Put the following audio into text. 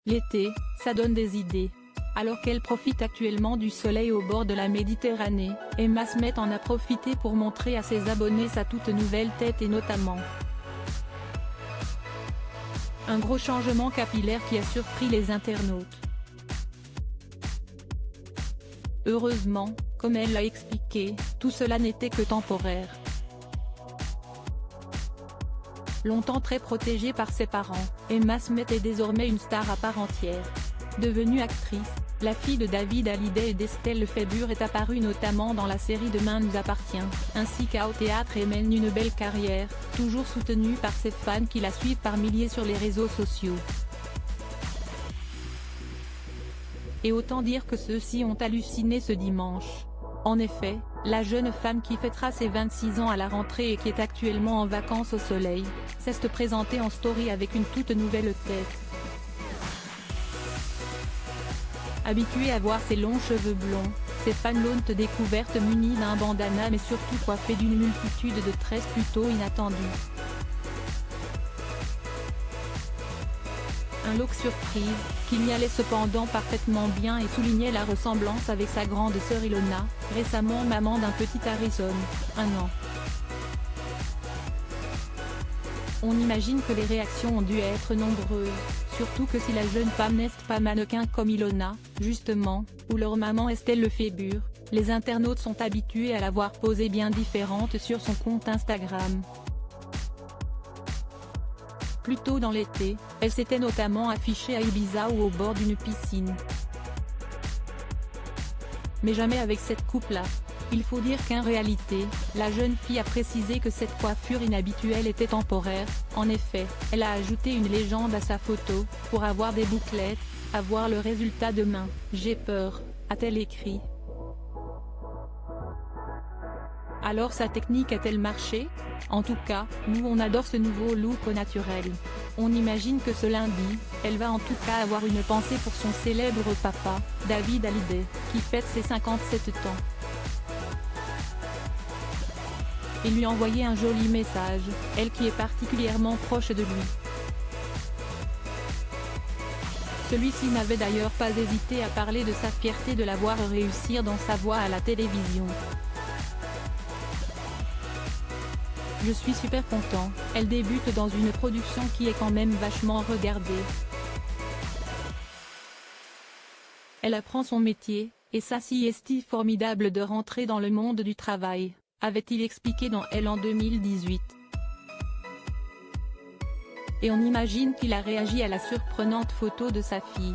L'été, ça donne des idées. Alors qu'elle profite actuellement du soleil au bord de la Méditerranée, Emma Smith en a profité pour montrer à ses abonnés sa toute nouvelle tête et notamment un gros changement capillaire qui a surpris les internautes. Heureusement, comme elle l'a expliqué, tout cela n'était que temporaire. Longtemps très protégée par ses parents, Emma Smith est désormais une star à part entière. Devenue actrice, la fille de David Hallyday et d'Estelle Lefébure est apparue notamment dans la série Demain nous appartient, ainsi qu'au théâtre et mène une belle carrière, toujours soutenue par ses fans qui la suivent par milliers sur les réseaux sociaux. Et autant dire que ceux-ci ont halluciné ce dimanche. En effet, la jeune femme qui fêtera ses 26 ans à la rentrée et qui est actuellement en vacances au soleil, s'est présentée en story avec une toute nouvelle tête. Habituée à voir ses longs cheveux blonds, ses fans l'ont découverte munie d'un bandana mais surtout coiffée d'une multitude de tresses plutôt inattendues. Un look surprise, qui y allait cependant parfaitement bien et soulignait la ressemblance avec sa grande sœur Ilona, récemment maman d'un petit Harrison, 1 an. On imagine que les réactions ont dû être nombreuses, surtout que si la jeune femme n'est pas mannequin comme Ilona, justement, ou leur maman Estelle Lefébure, les internautes sont habitués à la voir poser bien différente sur son compte Instagram. Plus tôt dans l'été, elle s'était notamment affichée à Ibiza ou au bord d'une piscine. Mais jamais avec cette coupe-là. Il faut dire qu'en réalité, la jeune fille a précisé que cette coiffure inhabituelle était temporaire. En effet, elle a ajouté une légende à sa photo, pour avoir des bouclettes, à voir le résultat demain. J'ai peur, a-t-elle écrit. Alors sa technique a-t-elle marché? En tout cas, nous on adore ce nouveau look au naturel. On imagine que ce lundi, elle va en tout cas avoir une pensée pour son célèbre papa, David Hallyday, qui fête ses 57 ans. Et lui envoyer un joli message, elle qui est particulièrement proche de lui. Celui-ci n'avait d'ailleurs pas hésité à parler de sa fierté de la voir réussir dans sa voix à la télévision. Je suis super content, elle débute dans une production qui est quand même vachement regardée. Elle apprend son métier, et ça si est formidable de rentrer dans le monde du travail, avait-il expliqué dans Elle en 2018. Et on imagine qu'il a réagi à la surprenante photo de sa fille.